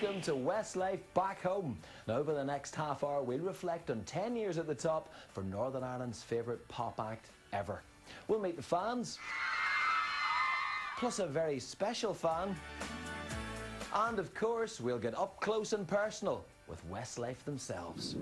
welcome to Westlife Back Home. Now, over the next half hour, we'll reflect on 10 years at the top for Northern Ireland's favourite pop act ever. We'll meet the fans, plus a very special fan, and of course, we'll get up close and personal with Westlife themselves.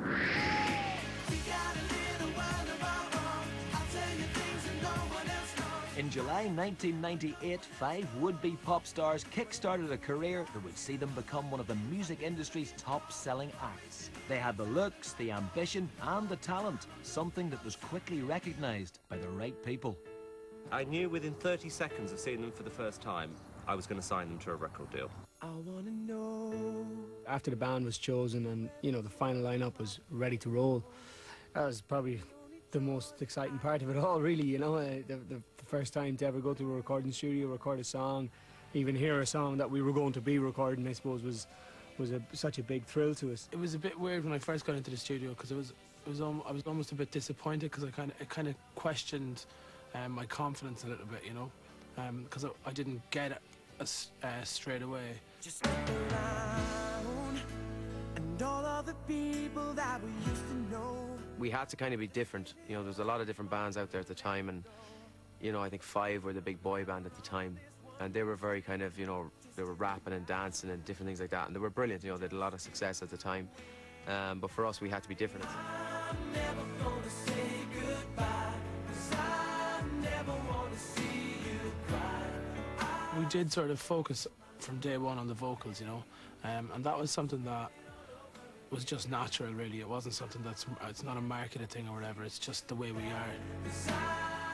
In July 1998, 5 would-be pop stars kick-started a career that would see them become one of the music industry's top-selling acts. They had the looks, the ambition and the talent, something that was quickly recognised by the right people. I knew within 30 seconds of seeing them for the first time, I was going to sign them to a record deal. I wanna know. After the band was chosen and, you know, the final lineup was ready to roll, that was probably the most exciting part of it all, really, you know. The first time to ever go to a recording studio, record a song, even hear a song that we were going to be recording, I suppose, was such a big thrill to us. It was a bit weird when I first got into the studio because I was almost a bit disappointed because I kind of questioned my confidence a little bit, you know, because I didn't get it straight away. Just look around and all of the people that we used to know. We had to kind of be different. You know, there's a lot of different bands out there at the time, and, you know, I think 5 were the big boy band at the time. And they were very kind of, you know, they were rapping and dancing and different things like that. And they were brilliant, you know, they had a lot of success at the time. But for us, we had to be different. I'm never gonna say goodbye, 'cause I never wanna see you cry. We did sort of focus from day one on the vocals, you know, and that was something that was just natural, really. It wasn't something it's not a marketed thing or whatever, it's just the way we are.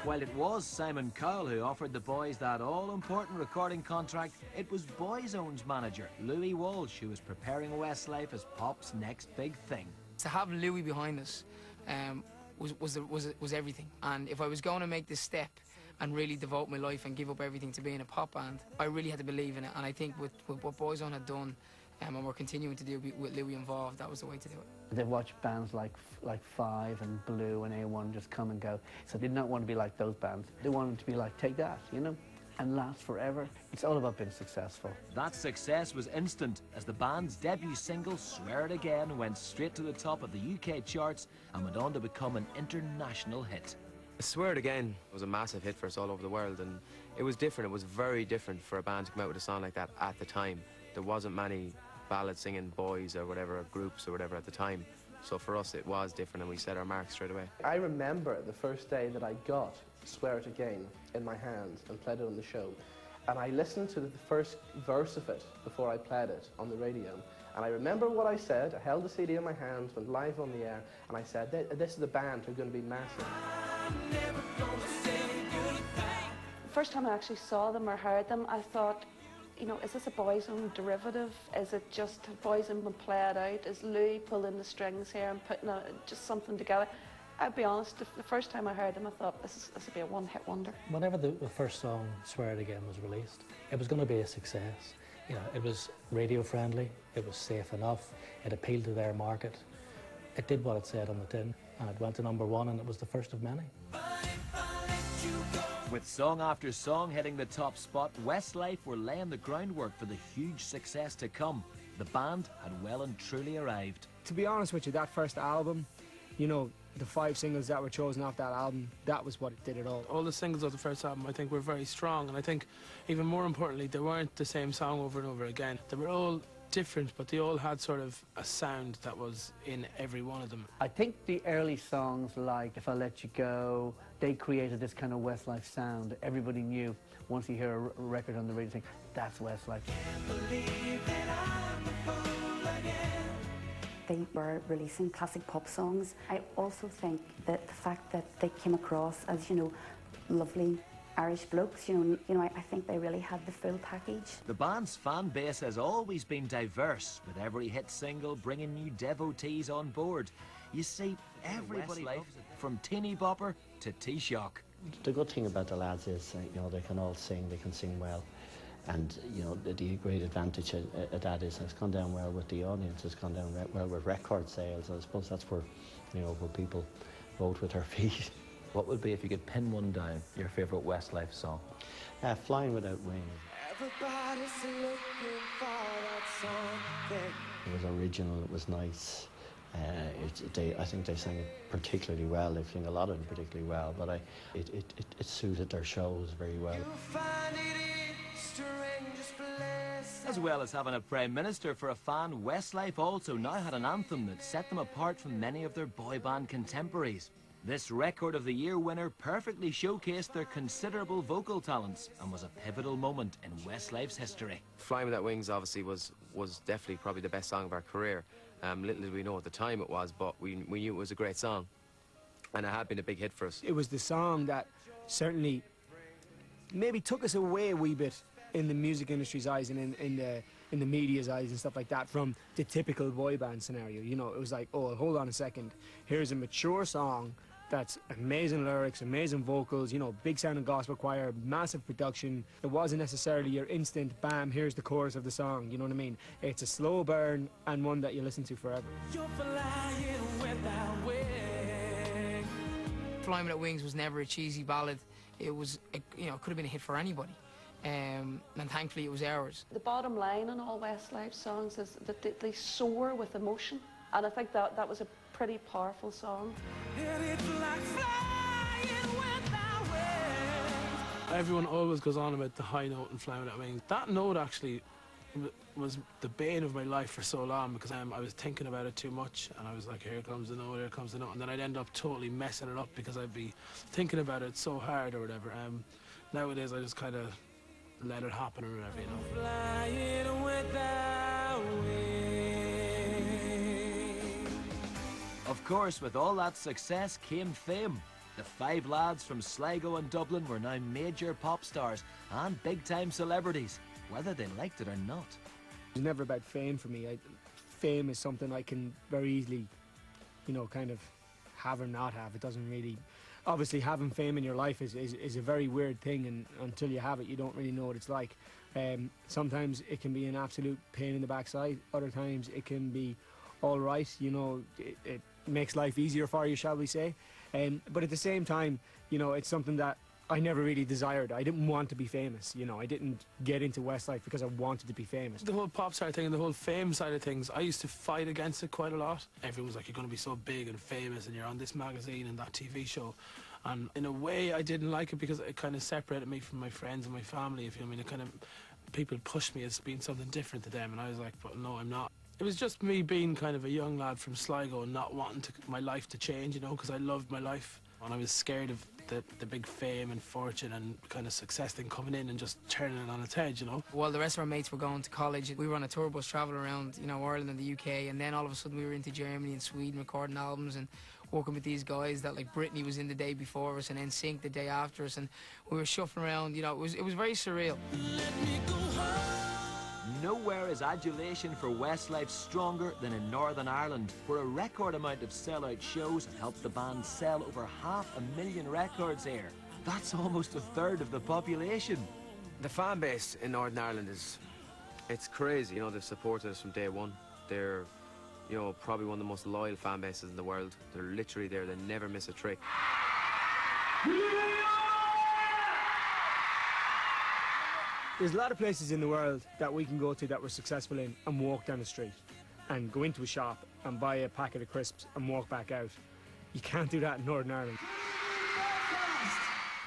While it was Simon Cowell who offered the boys that all-important recording contract, it was Boyzone's manager, Louis Walsh, who was preparing Westlife as pop's next big thing. To have Louis behind us was everything. And if I was going to make this step and really devote my life and give up everything to being a pop band, I really had to believe in it. And I think with what Boyzone had done, and we're continuing to do with Louis involved, that was the way to do it. They watched bands like 5 and Blue and A1 just come and go, so they did not want to be like those bands. They wanted to be like Take That, you know, and last forever. It's all about being successful. That success was instant, as the band's debut single, Swear It Again, went straight to the top of the UK charts and went on to become an international hit. Swear It Again was a massive hit for us all over the world, and it was different. It was very different for a band to come out with a song like that at the time. There wasn't many ballad singing boys or whatever, or groups or whatever at the time. So for us it was different, and we set our mark straight away. I remember the first day that I got Swear It Again in my hands and played it on the show. And I listened to the first verse of it before I played it on the radio. And I remember what I said. I held the CD in my hands, went live on the air, and I said, this is the band who are going to be massive. I'm never gonna say goodbye. The first time I actually saw them or heard them, I thought, you know, is this a Boyzone derivative? Is it just Boyzone been played out? Is Louis pulling the strings here and putting just something together? I'll be honest, the first time I heard them, I thought this would be a one-hit wonder. Whenever the first song, Swear It Again, was released, it was going to be a success. You know, it was radio-friendly, it was safe enough, it appealed to their market. It did what it said on the tin, and it went to #1, and it was the first of many. With song after song hitting the top spot, Westlife were laying the groundwork for the huge success to come. The band had well and truly arrived. To be honest with you, that first album, you know, the 5 singles that were chosen off that album, that was what did it all. All the singles of the first album, I think, were very strong, and I think, even more importantly, they weren't the same song over and over again. They were all different, but they all had sort of a sound that was in every one of them. I think the early songs like If I Let You Go, they created this kind of Westlife sound. Everybody knew, once you hear a record on the radio, think, that's Westlife. Can't believe that I'm a fool again. They were releasing classic pop songs. I also think that the fact that they came across as, you know, lovely Irish blokes, you know, I think they really had the full package. The band's fan base has always been diverse, with every hit single bringing new devotees on board. You see, everybody loves it, from teeny bopper to Taoiseach. The good thing about the lads is, you know, they can all sing, they can sing well. And, you know, the great advantage of that is it's gone down well with the audience, it's gone down well with record sales. I suppose that's where, you know, where people vote with their feet. What would be, if you could pin one down, your favourite Westlife song? Flying Without Wings. Everybody's looking for that something. It was original, it was nice. I think they sang it particularly well. They sing a lot of it particularly well, but it suited their shows very well. You'll find it in strangest places. As well as having a Prime Minister for a fan, Westlife also now had an anthem that set them apart from many of their boy band contemporaries. This Record of the Year winner perfectly showcased their considerable vocal talents and was a pivotal moment in Westlife's history. Flying Without Wings obviously was definitely probably the best song of our career. Little did we know at the time it was, but we knew it was a great song. And it had been a big hit for us. It was the song that certainly maybe took us away a wee bit in the music industry's eyes and in the media's eyes and stuff like that from the typical boy band scenario. You know, it was like, oh, hold on a second. Here's a mature song that's amazing lyrics, amazing vocals, you know, big sounding gospel choir, massive production. It wasn't necessarily your instant, bam, here's the chorus of the song, you know what I mean? It's a slow burn and one that you listen to forever. You're flying without wings. Flying Without Wings was never a cheesy ballad. It was, you know, it could have been a hit for anybody. And thankfully it was ours. The bottom line in all Westlife songs is that they soar with emotion. And I think that was a pretty powerful song. And it's like flying without wings. Everyone always goes on about the high note in Flying Without Wings. That note actually was the bane of my life for so long because I was thinking about it too much and I was like, here comes the note, here comes the note, and then I'd end up totally messing it up because I'd be thinking about it so hard or whatever. Nowadays I just kind of let it happen or whatever, you know. Flying without wings. Of course, with all that success came fame. The 5 lads from Sligo and Dublin were now major pop stars and big-time celebrities, whether they liked it or not. It was never about fame for me. Fame is something I can very easily, you know, kind of have or not have. It doesn't really... Obviously, having fame in your life is a very weird thing, and until you have it, you don't really know what it's like. Sometimes it can be an absolute pain in the backside. Other times it can be all right, you know, it makes life easier for you, shall we say. But at the same time, you know, it's something that I never really desired. I didn't want to be famous, you know. I didn't get into Westlife because I wanted to be famous. The whole pop star thing and the whole fame side of things, I used to fight against it quite a lot. Everyone was like, you're going to be so big and famous and you're on this magazine and that TV show. And in a way, I didn't like it because it kind of separated me from my friends and my family, if you know what I mean. It kind of, people pushed me as being something different to them, and I was like, but no, I'm not. It was just me being kind of a young lad from Sligo and not wanting my life to change, you know, because I loved my life. And I was scared of the big fame and fortune and kind of success thing coming in and just turning it on its head, you know. While the rest of our mates were going to college, we were on a tour bus travelling around, you know, Ireland and the UK, and then all of a sudden we were into Germany and Sweden recording albums and working with these guys that, like, Britney was in the day before us and NSYNC the day after us, and we were shuffling around, you know, it was very surreal. Let me go home. Nowhere is adulation for Westlife stronger than in Northern Ireland, where a record amount of sellout shows have helped the band sell over 500,000 records here. That's almost a third of the population. The fan base in Northern Ireland it's crazy. You know, they've supported us from day one. They're, you know, probably one of the most loyal fan bases in the world. They're literally there. They never miss a trick. There's a lot of places in the world that we can go to that we're successful in and walk down the street and go into a shop and buy a packet of crisps and walk back out. You can't do that in Northern Ireland.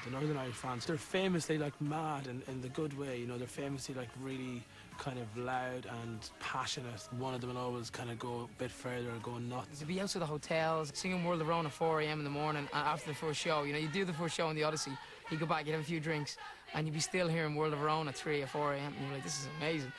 The Northern Irish fans, they're famously like mad in the good way, you know, they're famously like really kind of loud and passionate. One of them will always kind of go a bit further and go nuts. To be outside the hotels, singing World of Rome at 4 a.m. in the morning after the first show, you know, you do the first show in the Odyssey, you go back, you have a few drinks, and you'd be still hearing World of Rome at 3 or 4 a.m. and you're like, this is amazing.